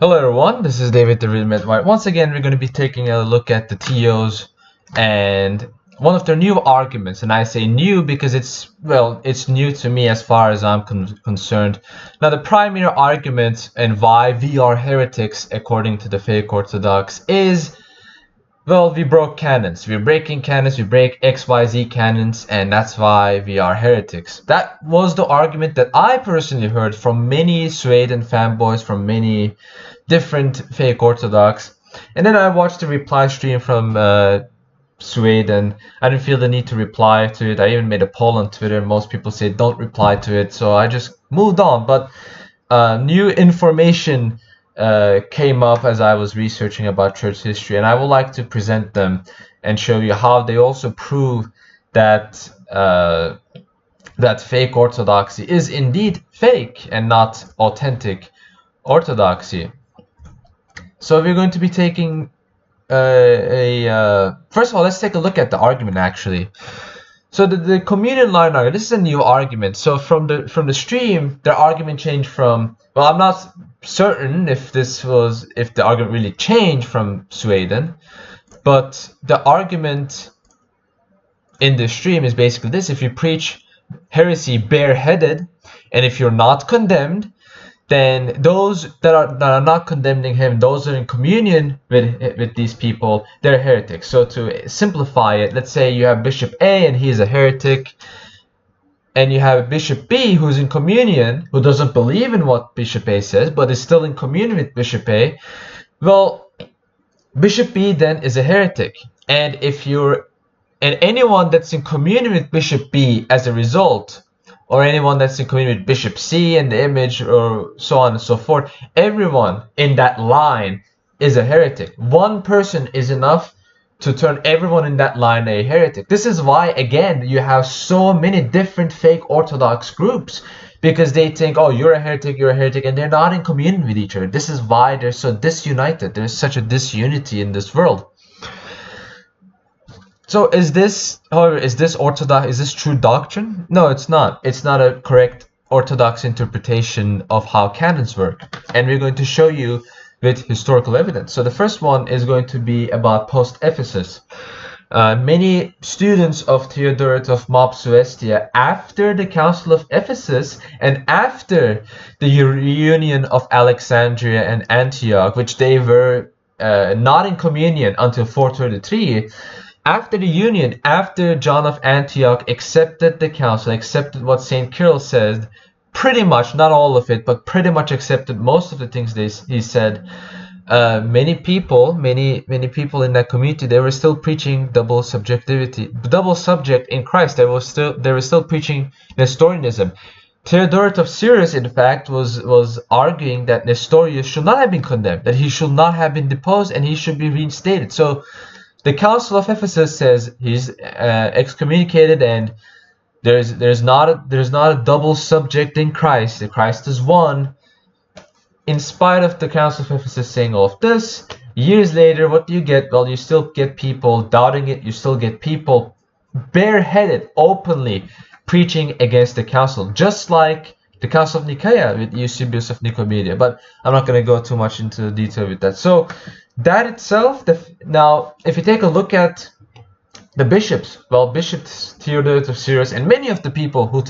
Hello everyone, this is David the Real Midwife. Once again, we're going to be taking a look at the TOs and one of their new arguments. And I say new because it's new to me as far as I'm concerned. Now, the primary argument and why we are heretics, according to the fake Orthodox, is, well, we broke canons. We're breaking canons, we break XYZ canons, and that's why we are heretics. That was the argument that I personally heard from many Sweden fanboys, from many different fake Orthodox. And then I watched the reply stream from Sweden. I didn't feel the need to reply to it. I even made a poll on Twitter. Most people say don't reply to it, so I just moved on. But new information came up as I was researching about church history, and I would like to present them and show you how they also prove that that fake orthodoxy is indeed fake and not authentic orthodoxy. So we're going to be taking first of all, let's take a look at the argument actually. So the communion line argument, this is a new argument. So from the stream, their argument changed from, well, I'm not certain if the argument really changed from Sweden, but the argument in the stream is basically this: if you preach heresy bareheaded, and if you're not condemned, then those that are not condemning him, those that are in communion with these people, they're heretics. So to simplify it, let's say you have Bishop A and he is a heretic, and you have Bishop B who's in communion, who doesn't believe in what Bishop A says, but is still in communion with Bishop A. Well, Bishop B then is a heretic, and anyone that's in communion with Bishop B as a result, or anyone that's in communion with Bishop C and the image, or so on and so forth, everyone in that line is a heretic. One person is enough to turn everyone in that line a heretic. This is why, again, you have so many different fake Orthodox groups, because they think, oh, you're a heretic, and they're not in communion with each other. This is why they're so disunited. There's such a disunity in this world. So is this Orthodox? Is this true doctrine? No, it's not. It's not a correct Orthodox interpretation of how canons work. And we're going to show you with historical evidence. So the first one is going to be about post-Ephesus. Many students of Theodoret of Mopsuestia, after the Council of Ephesus and after the reunion of Alexandria and Antioch, which they were not in communion until 433, after the union, after John of Antioch accepted the council, accepted what St. Cyril said, pretty much, not all of it, but pretty much accepted most of the things he said, many people in that community, they were still preaching double subject in Christ. They were still preaching Nestorianism. Theodoret of Cyrus, in fact, was arguing that Nestorius should not have been condemned, that he should not have been deposed, and he should be reinstated. So the Council of Ephesus says he's excommunicated, and there's not a double subject in Christ. Christ is one. In spite of the Council of Ephesus saying all of this, years later, what do you get? Well, you still get people doubting it. You still get people bareheaded, openly preaching against the council, just like the Council of Nicaea with Eusebius of Nicomedia. But I'm not going to go too much into detail with that. So that itself, now, if you take a look at the bishops, well, Bishop Theodoret of Cyrus and many of the people who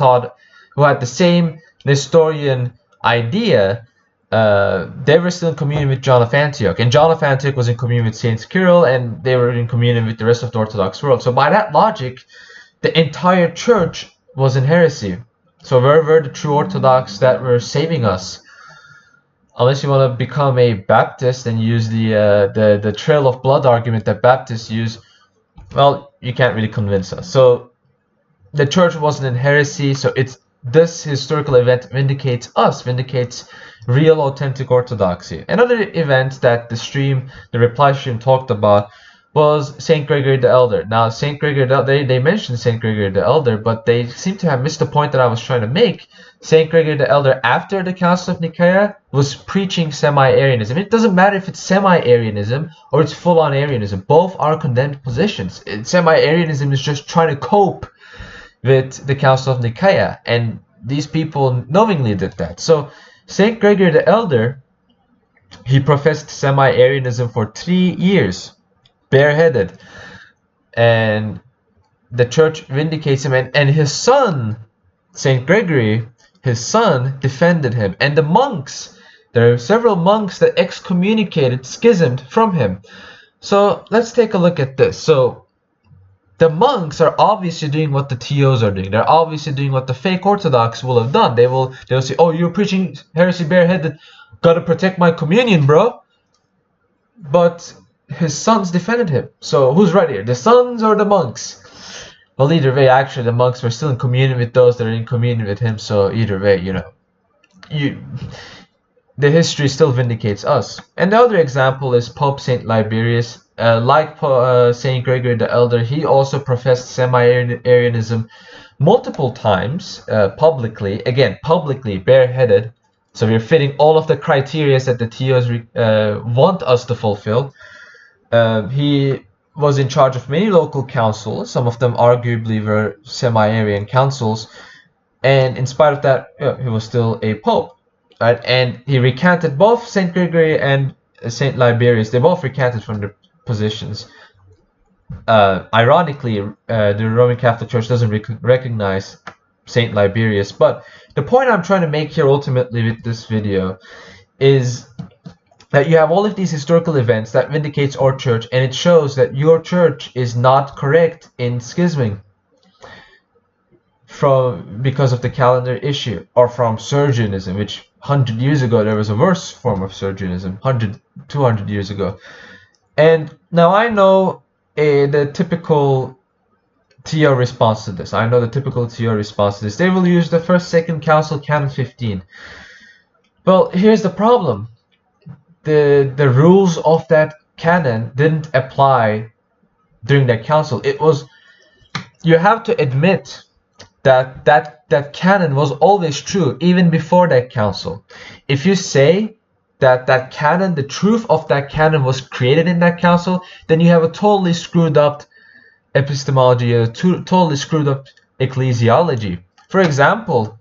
had the same Nestorian idea, they were still in communion with John of Antioch. And John of Antioch was in communion with Saint Cyril, and they were in communion with the rest of the Orthodox world. So by that logic, the entire church was in heresy. So where were the true Orthodox that were saving us? Unless you want to become a Baptist and use the trail of blood argument that Baptists use, well, you can't really convince us. So the church wasn't in heresy. So this historical event vindicates real authentic orthodoxy. Another event that the reply stream talked about was St. Gregory the Elder. Now, St. Gregory the Elder, they mentioned St. Gregory the Elder, but they seem to have missed the point that I was trying to make. St. Gregory the Elder, after the Council of Nicaea, was preaching semi-Arianism. It doesn't matter if it's semi-Arianism or it's full-on Arianism. Both are condemned positions. Semi-Arianism is just trying to cope with the Council of Nicaea, and these people knowingly did that. So St. Gregory the Elder, he professed semi-Arianism for 3 years, bareheaded, and the church vindicates him, and his son, Saint Gregory, his son, defended him, and the monks, there are several monks that excommunicated, schismed from him. So let's take a look at this. So the monks are obviously doing what the TOs are doing. They're obviously doing what the fake Orthodox will have done. They'll say, oh, you're preaching heresy bareheaded, gotta protect my communion, bro. But his sons defended him. So who's right here, the sons or the monks? Well, either way, actually, the monks were still in communion with those that are in communion with him. So either way, the history still vindicates us. And the other example is Pope Saint Liberius. Like Saint Gregory the Elder, he also professed semi-Arianism multiple times publicly. Again, publicly, bareheaded. So we're fitting all of the criteria that the TOs want us to fulfill. He was in charge of many local councils. Some of them arguably were semi-Arian councils, and in spite of that, he was still a pope, right? And he recanted, both Saint Gregory and Saint Liberius, they both recanted from their positions. Ironically, the Roman Catholic Church doesn't recognize Saint Liberius, but the point I'm trying to make here ultimately with this video is that you have all of these historical events that vindicates our church, and it shows that your church is not correct in schisming because of the calendar issue, or from Sergianism, which 100 years ago there was a worse form of Sergianism, 200 years ago. And now I know the typical TO response to this. They will use the First, Second Council, Canon 15. Well, here's the problem. The rules of that canon didn't apply during that council. You have to admit that canon was always true even before that council. If you say that canon, the truth of that canon was created in that council, then you have a totally screwed up epistemology, a totally screwed up ecclesiology. For example,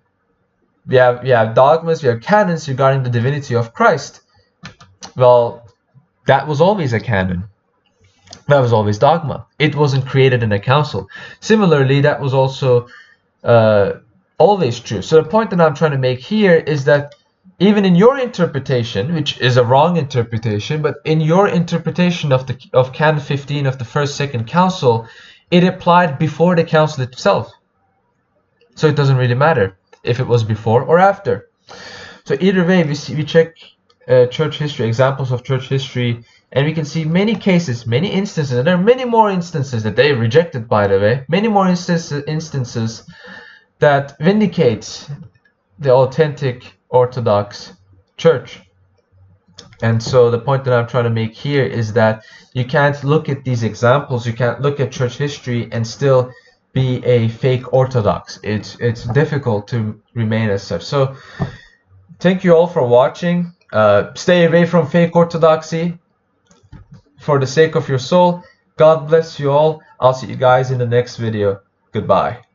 we have dogmas, we have canons regarding the divinity of Christ. Well, that was always a canon. That was always dogma. It wasn't created in a council. Similarly, that was also always true. So the point that I'm trying to make here is that even in your interpretation, which is a wrong interpretation, but in your interpretation of Canon 15 of the First, Second Council, it applied before the council itself. So it doesn't really matter if it was before or after. So either way, we check church history, examples of church history, and we can see many cases, many instances, and there are many more instances that they rejected, by the way, many more instances that vindicates the authentic Orthodox Church. And so the point that I'm trying to make here is that you can't look at these examples, you can't look at church history and still be a fake Orthodox. It's difficult to remain as such. So thank you all for watching. Stay away from fake orthodoxy for the sake of your soul. God bless you all. I'll see you guys in the next video. Goodbye.